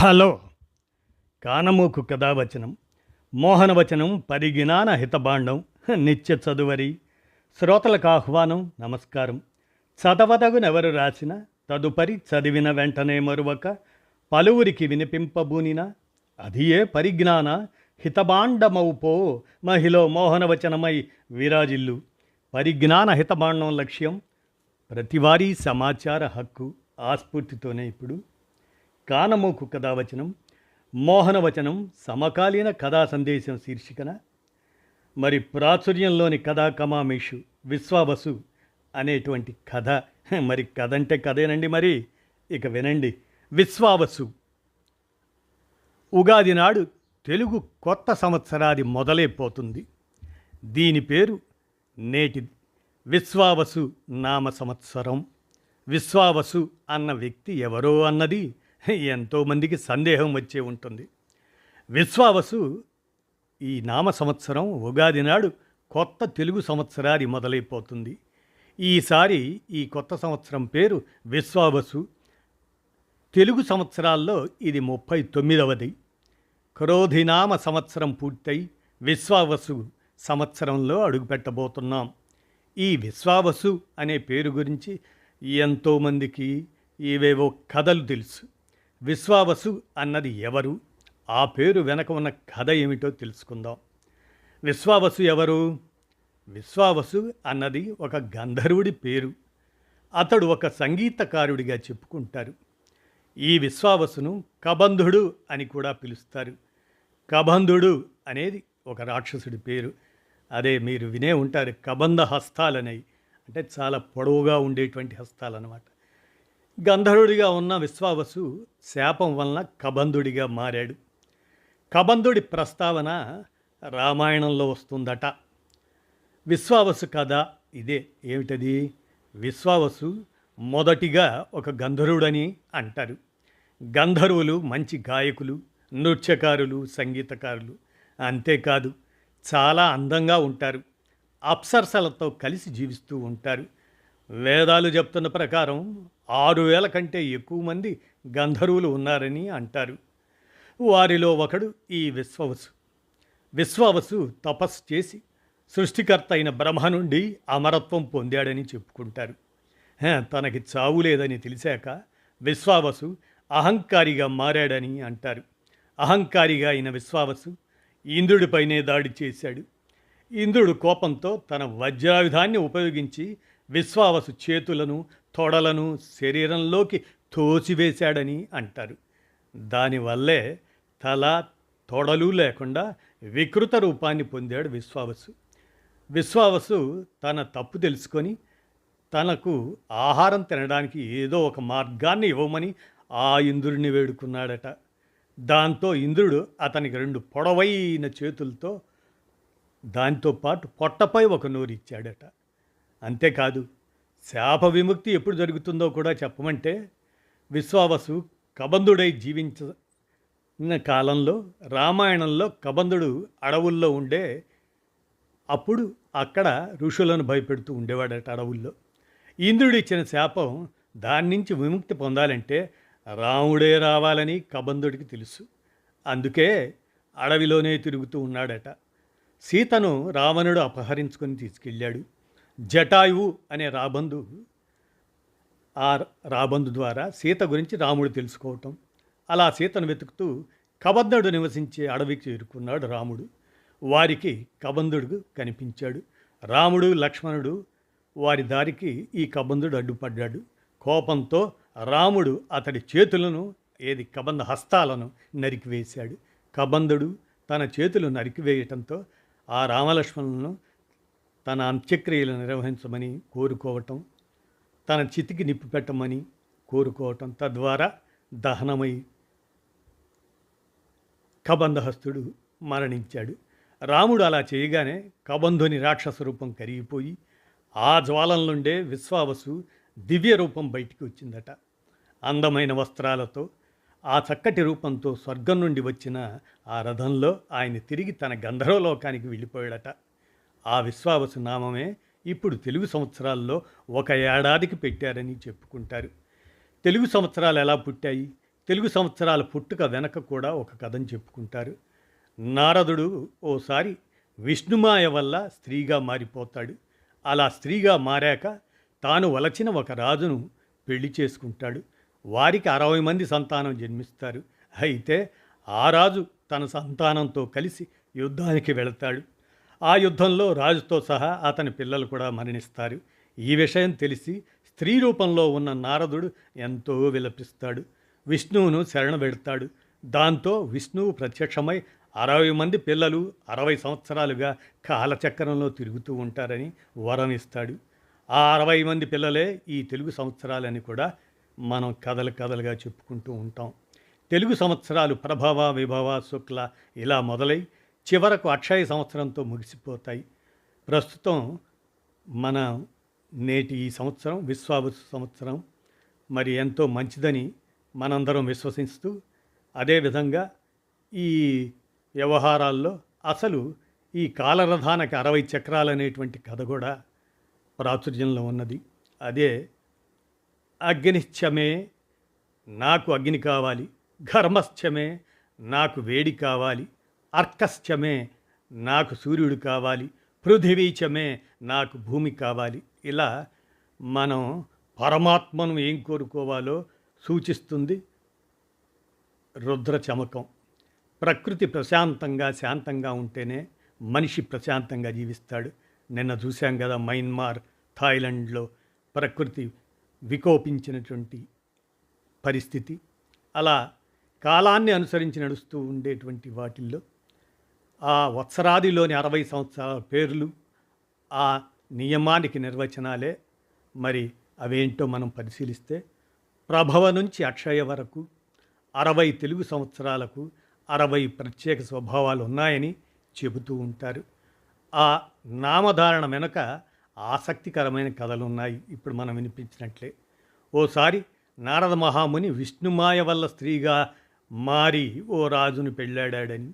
Hello కానమూకు కథావచనం మోహనవచనం పరిజ్ఞాన హితబాండం నిత్య చదువరి శ్రోతలకు ఆహ్వానం నమస్కారం. చదవదగునెవరు రాసిన తదుపరి చదివిన వెంటనే మరువక పలువురికి వినిపింపబూనిన అది ఏ పరిజ్ఞాన హితబాండమౌపో మహిళ మోహనవచనమై విరాజిల్లు. పరిజ్ఞాన హితబాండం లక్ష్యం ప్రతివారీ సమాచార హక్కు. ఆస్ఫూర్తితోనే ఇప్పుడు కానమూకు కథావచనం మోహనవచనం సమకాలీన కథా సందేశం శీర్షికన మరి ప్రాచుర్యంలోని కథా కమామేషు విశ్వావసు అనేటువంటి కథ. మరి కథ అంటే కథేనండి. మరి ఇక వినండి. విశ్వావసు. ఉగాది నాడు తెలుగు కొత్త సంవత్సరాది మొదలైపోతుంది. దీని పేరు నేటి విశ్వావసు నామ సంవత్సరం. విశ్వావసు అన్న వ్యక్తి ఎవరో అన్నది ఎంతోమందికి సందేహం వచ్చే ఉంటుంది. విశ్వావసు ఈ నామ సంవత్సరం ఉగాది నాడు కొత్త తెలుగు సంవత్సరాది మొదలైపోతుంది. ఈసారి ఈ కొత్త సంవత్సరం పేరు విశ్వావసు. తెలుగు సంవత్సరాల్లో ఇది 39వది. క్రోధినామ సంవత్సరం పూర్తయి విశ్వావసు సంవత్సరంలో అడుగుపెట్టబోతున్నాం. ఈ విశ్వావసు అనే పేరు గురించి ఎంతోమందికి ఏవేవో కథలు తెలుసు. విశ్వావసు అన్నది ఎవరు, ఆ పేరు వెనక ఉన్న కథ ఏమిటో తెలుసుకుందాం. విశ్వావసు ఎవరు? విశ్వావసు అన్నది ఒక గంధర్వుడి పేరు. అతడు ఒక సంగీతకారుడిగా చెప్పుకుంటారు. ఈ విశ్వావసును కబంధుడు అని కూడా పిలుస్తారు. కబంధుడు అనేది ఒక రాక్షసుడి పేరు. అదే మీరు వినే ఉంటారు, కబంధ హస్తాలనేవి. అంటే చాలా పొడవుగా ఉండేటువంటి హస్తాలన్నమాట. గంధర్వుడిగా ఉన్న విశ్వావసు శాపం వలన కబంధుడిగా మారాడు. కబంధుడి ప్రస్తావన రామాయణంలో వస్తుందట. విశ్వావసు కథ ఇదే. ఏమిటది? విశ్వావసు మొదటిగా ఒక గంధర్వుడని అంటారు. గంధర్వులు మంచి గాయకులు, నృత్యకారులు, సంగీతకారులు. అంతేకాదు చాలా అందంగా ఉంటారు. అప్సరసలతో కలిసి జీవిస్తూ ఉంటారు. వేదాలు చెప్తున్న ప్రకారం 6000 కంటే ఎక్కువ మంది గంధర్వులు ఉన్నారని అంటారు. వారిలో ఒకడు ఈ విశ్వావసు. విశ్వావసు తపస్సు చేసి సృష్టికర్త అయిన బ్రహ్మ నుండి అమరత్వం పొందాడని చెప్పుకుంటారు. తనకి చావు లేదని తెలిసాక విశ్వావసు అహంకారిగా మారాడని అంటారు. అహంకారిగా అయిన విశ్వావసు ఇంద్రుడిపైనే దాడి చేశాడు. ఇంద్రుడు కోపంతో తన వజ్రాయుధాన్ని ఉపయోగించి విశ్వావసు చేతులను, తొడలను శరీరంలోకి తోసివేశాడని అంటారు. దానివల్లే తల, తొడలు లేకుండా వికృత రూపాన్ని పొందాడు విశ్వావసు. విశ్వావసు తన తప్పు తెలుసుకొని తనకు ఆహారం తినడానికి ఏదో ఒక మార్గాన్ని ఇవ్వమని ఆ ఇంద్రుడిని వేడుకున్నాడట. దాంతో ఇంద్రుడు అతనికి 2 పొడవైన చేతులతో దాంతోపాటు పొట్టపై ఒక నోరు ఇచ్చాడట. అంతేకాదు శాప విముక్తి ఎప్పుడు జరుగుతుందో కూడా చెప్పమంటే విశ్వావసు కబంధుడై జీవించిన కాలంలో రామాయణంలో కబంధుడు అడవుల్లో ఉండే అప్పుడు అక్కడ ఋషులను భయపెడుతూ ఉండేవాడట అడవుల్లో. ఇంద్రుడు ఇచ్చిన శాపం దాని నుంచి విముక్తి పొందాలంటే రాముడే రావాలని కబంధుడికి తెలుసు. అందుకే అడవిలోనే తిరుగుతూ ఉన్నాడట. సీతను రావణుడు అపహరించుకొని తీసుకెళ్ళాడు. జటాయువు అనే రాబందు ద్వారా సీత గురించి రాముడు తెలుసుకోవటం. అలా సీతను వెతుకుతూ కబంధుడు నివసించే అడవికి చేరుకున్నాడు రాముడు. వారికి కబంధుడు కనిపించాడు. రాముడు, లక్ష్మణుడు వారి దారికి ఈ కబంధుడు అడ్డుపడ్డాడు. కోపంతో రాముడు అతడి చేతులను, కబంధ హస్తాలను నరికివేశాడు. కబంధుడు తన చేతులు నరికివేయటంతో ఆ రామలక్ష్మణులను తన అంత్యక్రియలు నిర్వహించమని కోరుకోవటం, తన చితికి నిప్పు పెట్టమని కోరుకోవటం, తద్వారా దహనమై కబంధహస్తుడు మరణించాడు. రాముడు అలా చేయగానే కబంధుని రాక్షస రూపం కరిగిపోయి ఆ జ్వాలం నుండే విశ్వావసు దివ్య రూపం బయటికి వచ్చిందట. అందమైన వస్త్రాలతో ఆ చక్కటి రూపంతో స్వర్గం నుండి వచ్చిన ఆ రథంలో ఆయన తిరిగి తన గంధర్వలోకానికి వెళ్ళిపోయాడట. ఆ విశ్వావసు నామమే ఇప్పుడు తెలుగు సంవత్సరాల్లో 1 ఏడాదికి పెట్టారని చెప్పుకుంటారు. తెలుగు సంవత్సరాలు ఎలా పుట్టాయి? తెలుగు సంవత్సరాల పుట్టుక వెనక కూడా ఒక కథను చెప్పుకుంటారు. నారదుడు ఓసారి విష్ణుమాయ వల్ల స్త్రీగా మారిపోతాడు. అలా స్త్రీగా మారాక తాను వలచిన ఒక రాజును పెళ్లి చేసుకుంటాడు. వారికి 60 మంది సంతానం జన్మిస్తారు. అయితే ఆ రాజు తన సంతానంతో కలిసి యుద్ధానికి వెళతాడు. ఆ యుద్ధంలో రాజుతో సహా అతని పిల్లలు కూడా మరణిస్తారు. ఈ విషయం తెలిసి స్త్రీ రూపంలో ఉన్న నారదుడు ఎంతో విలపిస్తాడు. విష్ణువును శరణబెడతాడు. దాంతో విష్ణువు ప్రత్యక్షమై 60 మంది పిల్లలు 60 సంవత్సరాలుగా కాలచక్రంలో తిరుగుతూ ఉంటారని వరం ఇస్తాడు. ఆ 60 మంది పిల్లలే ఈ తెలుగు సంవత్సరాలని కూడా మనం కథలు కథలుగా చెప్పుకుంటూ ఉంటాం. తెలుగు సంవత్సరాలు ప్రభవ, విభవ, శుక్ల ఇలా మొదలై చివరకు అక్షయ సంవత్సరంతో ముగిసిపోతాయి. ప్రస్తుతం మన నేటి ఈ సంవత్సరం విశ్వావసు సంవత్సరం మరి ఎంతో మంచిదని మనందరం విశ్వసిస్తూ, అదేవిధంగా ఈ వ్యవహారాల్లో అసలు ఈ కాలరథానికి 60 చక్రాలు అనేటువంటి కథ కూడా ప్రాచుర్యంలో ఉన్నది. అదే అగ్నిశ్చమే నాకు అగ్ని కావాలి, ఘర్మశ్చమే నాకు వేడి కావాలి, అర్కశ్చమే నాకు సూర్యుడు కావాలి, పృథివీచమే నాకు భూమి కావాలి. ఇలా మనం పరమాత్మను ఏం కోరుకోవాలో సూచిస్తుంది రుద్ర చమకం. ప్రకృతి ప్రశాంతంగా శాంతంగా ఉంటేనే మనిషి ప్రశాంతంగా జీవిస్తాడు. నిన్న చూశాం కదా మయన్మార్, థాయిలాండ్లో ప్రకృతి వికోపించినటువంటి పరిస్థితి. అలా కాలాన్ని అనుసరించి నడుస్తూ ఉండేటువంటి వాటిల్లో ఆ వత్సరాదిలోని 60 సంవత్సరాల పేర్లు, ఆ నియమానికి నిర్వచనాలే. మరి అవేంటో మనం పరిశీలిస్తే ప్రభవ నుంచి అక్షయ వరకు 60 తెలుగు సంవత్సరాలకు 60 ప్రత్యేక స్వభావాలు ఉన్నాయని చెబుతూ ఉంటారు. ఆ నామధారణ వెనుక ఆసక్తికరమైన కథలు ఉన్నాయి. ఇప్పుడు మనం వినిపించినట్లే ఓసారి నారద మహాముని విష్ణుమాయ వల్ల స్త్రీగా మారి ఓ రాజును పెళ్ళాడాడని,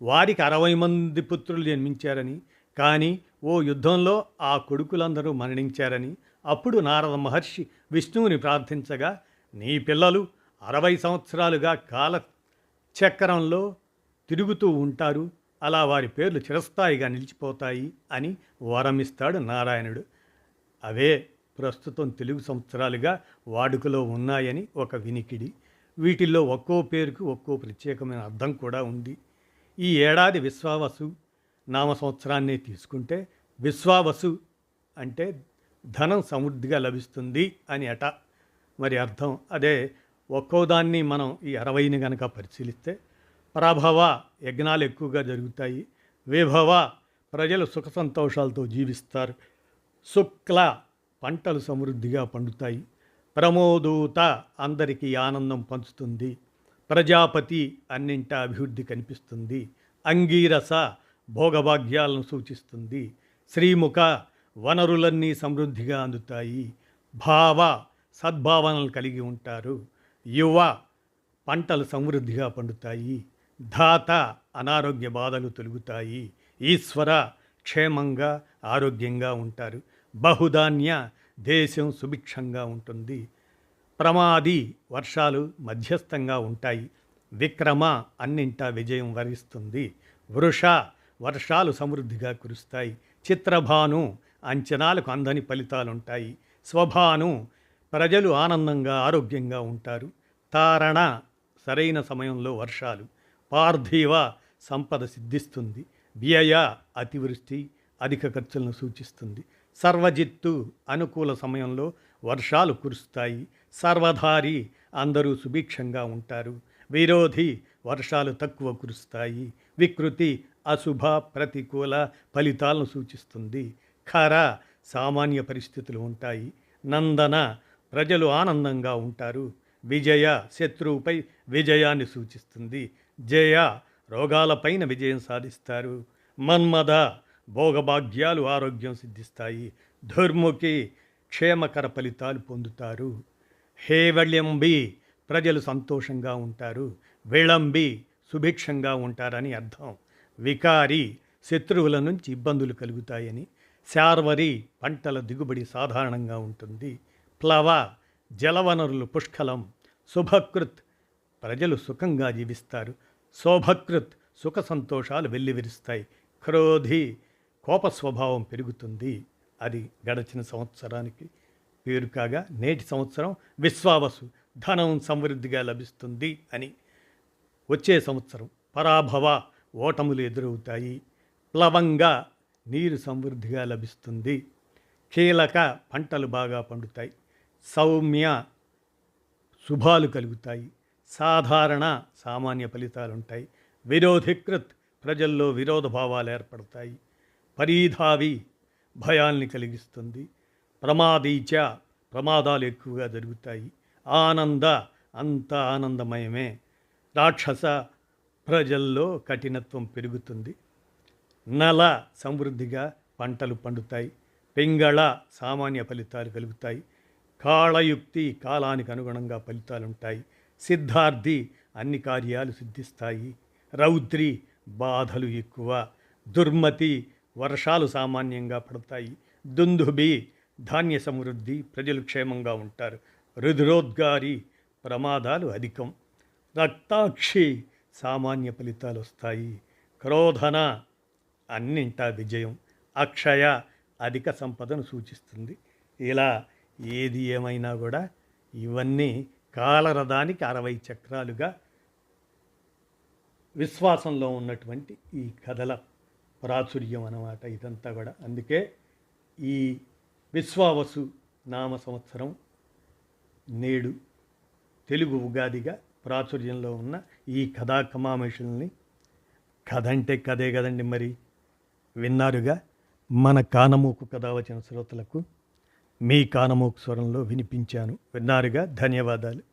వారికి 60 మంది పుత్రులు జన్మించారని, కానీ ఓ యుద్ధంలో ఆ కొడుకులందరూ మరణించారని. అప్పుడు నారద మహర్షి విష్ణువుని ప్రార్థించగా, నీ పిల్లలు 60 సంవత్సరాలుగా కాల చక్రంలో తిరుగుతూ ఉంటారు, అలా వారి పేర్లు చిరస్థాయిగా నిలిచిపోతాయి అని వరమిస్తాడు నారాయణుడు. అవే ప్రస్తుతం తెలుగు సంవత్సరాలుగా వాడుకలో ఉన్నాయని ఒక వినికిడి. వీటిల్లో ఒక్కో పేరుకు ఒక్కో ప్రత్యేకమైన అర్థం కూడా ఉంది. ఈ ఏడాది విశ్వావసు నామ సంవత్సరాన్ని తీసుకుంటే విశ్వావసు అంటే ధనం సమృద్ధిగా లభిస్తుంది అని అట మరి అర్థం. అదే ఒక్కో దాన్ని మనం ఈ 60ని కనుక పరిశీలిస్తే ప్రభవ యజ్ఞాలు ఎక్కువగా జరుగుతాయి, విభవ ప్రజలు సుఖ సంతోషాలతో జీవిస్తారు, శుక్ల పంటలు సమృద్ధిగా పండుతాయి, ప్రమోదూత అందరికీ ఆనందం పంచుతుంది, ప్రజాపతి అన్నింటా అభివృద్ధి కనిపిస్తుంది, అంగీరస భోగభాగ్యాలను సూచిస్తుంది, శ్రీముఖ వనరులన్నీ సమృద్ధిగా అందుతాయి, భావ సద్భావనలు కలిగి ఉంటారు, యువ పంటలు సమృద్ధిగా పండుతాయి, ధాత అనారోగ్య బాధలు తొలుగుతాయి, ఈశ్వర క్షేమంగా ఆరోగ్యంగా ఉంటారు, బహుధాన్య దేశం సుభిక్షంగా ఉంటుంది, ప్రమాది వర్షాలు మధ్యస్థంగా ఉంటాయి, విక్రమ అన్నింటా విజయం వరిస్తుంది, వృష వర్షాలు సమృద్ధిగా కురుస్తాయి, చిత్రభాను అంచనాలకు అందని ఫలితాలుంటాయి, స్వభాను ప్రజలు ఆనందంగా ఆరోగ్యంగా ఉంటారు, తారణ సరైన సమయంలో వర్షాలు, పార్థివ సంపద సిద్ధిస్తుంది, వ్యయ అతివృష్టి అధిక ఖర్చులను సూచిస్తుంది, సర్వజిత్తు అనుకూల సమయంలో వర్షాలు కురుస్తాయి, సర్వధారి అందరూ సుభిక్షంగా ఉంటారు, విరోధి వర్షాలు తక్కువ కురుస్తాయి, వికృతి అశుభ ప్రతికూల ఫలితాలను సూచిస్తుంది, ఖర సామాన్య పరిస్థితులు ఉంటాయి, నందన ప్రజలు ఆనందంగా ఉంటారు, విజయ శత్రువుపై విజయాన్ని సూచిస్తుంది, జయ రోగాలపైన విజయం సాధిస్తారు, మన్మద భోగభాగ్యాలు ఆరోగ్యం సిద్ధిస్తాయి, దుర్ముఖి క్షేమకర ఫలితాలు పొందుతారు, హేవళ్యంబి ప్రజలు సంతోషంగా ఉంటారు, విళంబి సుభిక్షంగా ఉంటారని అర్థం, వికారి శత్రువుల నుంచి ఇబ్బందులు కలుగుతాయని, శార్వరి పంటల దిగుబడి సాధారణంగా ఉంటుంది, ప్లవ జలవనరులు పుష్కలం, శుభకృత్ ప్రజలు సుఖంగా జీవిస్తారు. శోభకృత్ సుఖ సంతోషాలు వెల్లివిరుస్తాయి. క్రోధి కోప స్వభావం పెరుగుతుంది. అది గడచిన సంవత్సరానికి పేరు కాగా నేటి సంవత్సరం విశ్వావసు ధనం సమృద్ధిగా లభిస్తుంది అని. వచ్చే సంవత్సరం పరాభవ ఓటములు ఎదురవుతాయి. ప్లవంగా నీరు సమృద్ధిగా లభిస్తుంది. కీలక పంటలు బాగా పండుతాయి. సౌమ్య శుభాలు కలుగుతాయి. సాధారణ సామాన్య ఫలితాలుంటాయి. విరోధికృత్ ప్రజల్లో విరోధ భావాలు ఏర్పడతాయి. పరీధావి భయాల్ని కలిగిస్తుంది. ప్రమాదీచ ప్రమాదాలు ఎక్కువగా జరుగుతాయి. ఆనంద అంత ఆనందమయమే. రాక్షస ప్రజల్లో కఠినత్వం పెరుగుతుంది. నల సమృద్ధిగా పంటలు పండుతాయి. పింగళ సామాన్య ఫలితాలు కలుగుతాయి. కాళయుక్తి కాలానికి అనుగుణంగా ఫలితాలుంటాయి. సిద్ధార్థి అన్ని కార్యాలు సిద్ధిస్తాయి. రౌద్రి బాధలు ఎక్కువ. దుర్మతి వర్షాలు సామాన్యంగా పడతాయి. దుందుబి ధాన్య సమృద్ధి, ప్రజలు క్షేమంగా ఉంటారు. రుద్రోద్గారి ప్రమాదాలు అధికం. రక్తాక్షి సామాన్య ఫలితాలు వస్తాయి. క్రోధన అన్నింటా విజయం. అక్షయ అధిక సంపదను సూచిస్తుంది. ఇలా ఏది ఏమైనా కూడా ఇవన్నీ కాలరథానికి 60 చక్రాలుగా విశ్వాసంలో ఉన్నటువంటి ఈ కథల ప్రాచుర్యం అన్నమాట ఇదంతా కూడా. అందుకే ఈ విశ్వావసు నామ సంవత్సరం నేడు తెలుగు ఉగాదిగా ప్రాచుర్యంలో ఉన్న ఈ కథా కమామేషుల్ని, కథ అంటే కథే కదండి మరి, విన్నారుగా. మన కానమూకు కథ వచ్చిన శ్రోతలకు మీ కానమూకు స్వరంలో వినిపించాను. విన్నారుగా. ధన్యవాదాలు.